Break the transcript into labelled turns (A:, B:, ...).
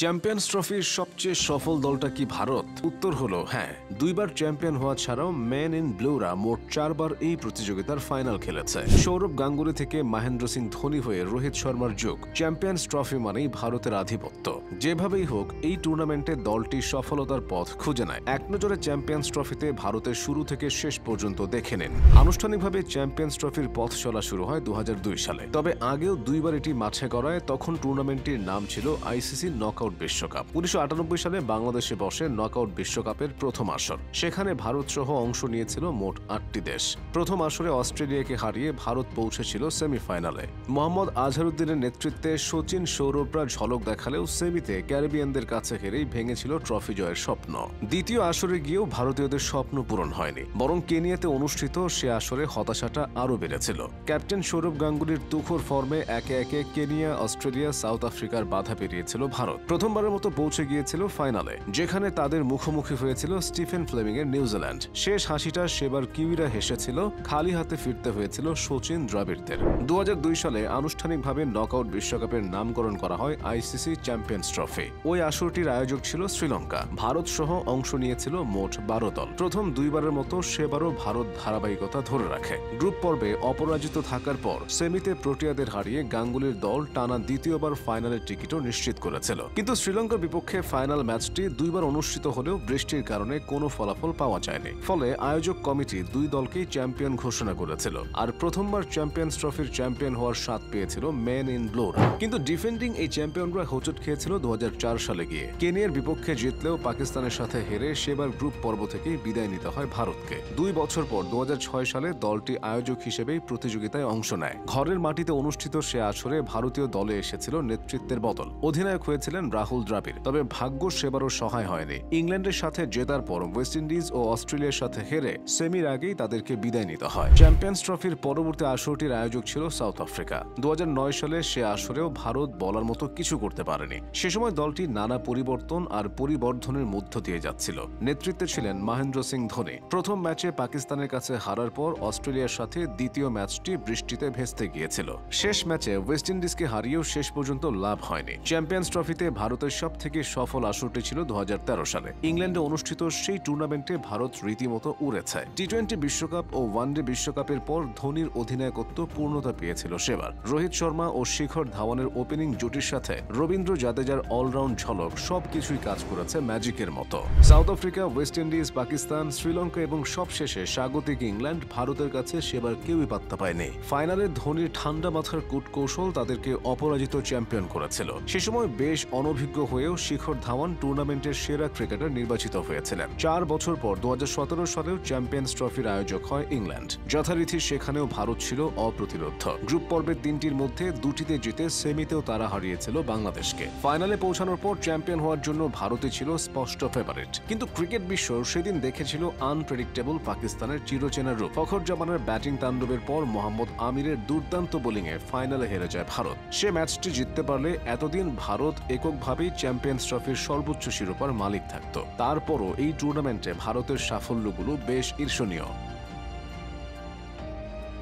A: Champions ট্রফির সবচেয়ে সফল দলটা কি ভারত? উত্তর হলো হ্যাঁ। দুইবার চ্যাম্পিয়ন হওয়া ছাড়াও ম্যান ইন ব্লুরা মোট 4 বার এই প্রতিযোগিতার ফাইনাল খেলেছে। সৌরভ গাঙ্গুলি থেকে মহেন্দ্র সিং ধোনি হয়ে রোহিত শর্মার যুগ। চ্যাম্পিয়ন্স ট্রফি মানেই ভারতের আধিপত্য। যেভাবেই হোক এই টুর্নামেন্টে দলটি সফলতার পথ খুঁজে নেয়। এক নজরে চ্যাম্পিয়ন্স ট্রফিতে ভারতের শুরু থেকে শেষ পর্যন্ত দেখে নিন। আনুষ্ঠানিকভাবে চ্যাম্পিয়ন্স ট্রফির পথ চলা শুরু হয় 2002 সালে। তবে আগেও দুইবার এটি মাঠে গড়ায়। তখন টুর্নামেন্টটির নাম ছিল আইসিসি নকআউট বিশ্বকাপ। 1998 সালে বাংলাদেশে বসে নকআউট বিশ্বকাপের প্রথম আসর। সেখানে ভারত সহ অংশ নিয়েছিল মোট 8টি দেশ। প্রথম আসরে অস্ট্রেলিয়াকে হারিয়ে ভারত পৌঁছেছিল সেমিফাইনালে। মোহাম্মদ আজহারউদ্দিনের নেতৃত্বে সচিন সৌরভরা ঝলক দেখালেও সেমিতে ক্যারিবিয়ানদের কাছে হেরেই ভেঙেছিল ট্রফি জয়ের স্বপ্ন। দ্বিতীয় আসরে গিয়েও ভারতীয়দের স্বপ্ন পূরণ হয়নি, বরং কেনিয়াতে অনুষ্ঠিত সে আসরে হতাশাটা আরও বেড়েছিল। ক্যাপ্টেন সৌরভ গাঙ্গুলির তুখোড় ফর্মে একে একে কেনিয়া, অস্ট্রেলিয়া, সাউথ আফ্রিকার বাধা পেরিয়েছিল ভারত। প্রথমবারের মতো পৌঁছে গিয়েছিল ফাইনালে, যেখানে তাদের মুখোমুখি হয়েছিল স্টিফেন ফ্লেমিং এর নিউজিল্যান্ড। শেষ হাসিটা সেবার কিউইরা হেসেছিল, খালি হাতে ফিরতে হয়েছিল সচিন দ্রাবিড়দের। 2002 সালে আনুষ্ঠানিকভাবে নকআউট বিশ্বকাপের নামকরণ করা হয় আইসিসি চ্যাম্পিয়ন্স ট্রফি। ওই আসরটির আয়োজক ছিল শ্রীলঙ্কা। ভারত সহ অংশ নিয়েছিল মোট 12 দল। প্রথম দুইবারের মতো সেবারও ভারত ধারাবাহিকতা ধরে রাখে। গ্রুপ পর্বে অপরাজিত থাকার পর সেমিতে প্রোটিয়াদের হারিয়ে গাঙ্গুলির দল টানা দ্বিতীয়বার ফাইনালের টিকিটও নিশ্চিত করেছিল। কিন্তু শ্রীলঙ্কার বিপক্ষে ফাইনাল ম্যাচটি দুইবার অনুষ্ঠিত হলেও বৃষ্টির কারণে কোনো ফলাফল পাওয়া যায়নি। ফলে আয়োজক কমিটি দুই দলকেই চ্যাম্পিয়ন ঘোষণা করেছিল। আর প্রথমবার চ্যাম্পিয়ন্স ট্রফির চ্যাম্পিয়ন হওয়ার স্বাদ পেয়েছিল ম্যান ইন ব্লুরা। কিন্তু ডিফেন্ডিং এই চ্যাম্পিয়নরা হোঁচট খেয়েছিল 2004 সালে গিয়ে। কেনিয়ার বিপক্ষে জিতলেও পাকিস্তানের সাথে হেরে সেবার গ্রুপ পর্ব থেকেই বিদায় নিতে হয় ভারতকে। 2 বছর পর 2006 সালে দলটি আয়োজক হিসেবেই প্রতিযোগিতায় অংশ নেয়। ঘরের মাটিতে অনুষ্ঠিত সে আসরে ভারতীয় দলে এসেছিল নেতৃত্বের বদল। অধিনায়ক হয়েছিলেন রাহুল দ্রাবিড়। তবে ভাগ্য সেবারও সহায় হয়নি। ইংল্যান্ডের সাথে জেতার পর ওয়েস্ট ইন্ডিজ ও অস্ট্রেলিয়ার সাথে হেরে সেমির আগেই তাদেরকে বিদায় নিতে হয়। চ্যাম্পিয়ন্স ট্রফির পরবর্তী আসরটির আয়োজক ছিল সাউথ আফ্রিকা। 2009 সালে সে আসরেও ভারত বলার মতো কিছু করতে পারেনি। সে সময় দলটি নানা পরিবর্তন আর পরিবর্ধনের মধ্য দিয়ে যাচ্ছিল। নেতৃত্বে ছিলেন মহেন্দ্র সিং ধোনি। প্রথম ম্যাচে পাকিস্তানের কাছে হারার পর অস্ট্রেলিয়ার সাথে দ্বিতীয় ম্যাচটি বৃষ্টিতে ভেস্তে গিয়েছিল। শেষ ম্যাচে ওয়েস্ট ইন্ডিজকে হারিয়েও শেষ পর্যন্ত লাভ হয়নি। চ্যাম্পিয়ন্স ট্রফিতে ভারতের সব থেকে সফল আসরটি ছিল 2013 সালে। ইংল্যান্ডে অনুষ্ঠিত সেই টুর্নামেন্টে ভারত রীতিমতো উড়েছে। টি-20 বিশ্বকাপ ও ওয়ানডে বিশ্বকাপের পর ধোনির অধিনায়কত্ব পূর্ণতা পেয়েছিল সেবার। রোহিত শর্মা ও শিখর ধাওয়ানের ওপেনিং জুটির সাথে রবীন্দ্র জাদেজার অলরাউন্ড ঝলক সবকিছুই কাজ করেছে ম্যাজিকের মতো। South Africa, West Indies, Pakistan, Sri Lanka এবং সবশেষে স্বাগতিক ইংল্যান্ড ভারতের কাছে সেবার কেউই পাত্তা পায়নি। ফাইনালে ধোনির ঠান্ডা মাথার কূটকৌশল তাদেরকে অপরাজিত চ্যাম্পিয়ন করেছিল। সে সময় বেশ অনভিজ্ঞ হয়েও শিখর ধাওয়ান টুর্নামেন্টের সেরা ক্রিকেটার নির্বাচিত হয়েছিলেন। 4 বছর পর 2017 সালেও চ্যাম্পিয়ন্স ট্রফির আয়োজক হয় ইংল্যান্ড। যথারীতি সেখানেও ভারত ছিল অপ্রতিরোধ্য। গ্রুপ পর্বের 3টির মধ্যে 2টিতে জিতে সেমিতেও তারা হারিয়েছিল বাংলাদেশকে। ফাইনালে পৌঁছানোর পর চ্যাম্পিয়ন হওয়ার জন্য ভারতই ছিল স্পষ্ট ফেভারিট। কিন্তু ক্রিকেট বিশ্ব সেদিন দেখেছিল আনপ্রেডিক্টেবল পাকিস্তানের চিরচেনা রূপ। ফখর জামানের ব্যাটিং তাণ্ডবের পর মোহাম্মদ আমিরের দুর্দান্ত বোলিংয়ে ফাইনালে হেরে যায় ভারত। সে ম্যাচটি জিততে পারলে এতদিন ভারত এককভাবেই চ্যাম্পিয়ন্স ট্রফির সর্বোচ্চ শিরোপার মালিক থাকত। তারপরও এই টুর্নামেন্টে ভারতের সাফল্যগুলো বেশ ঈর্ষণীয়।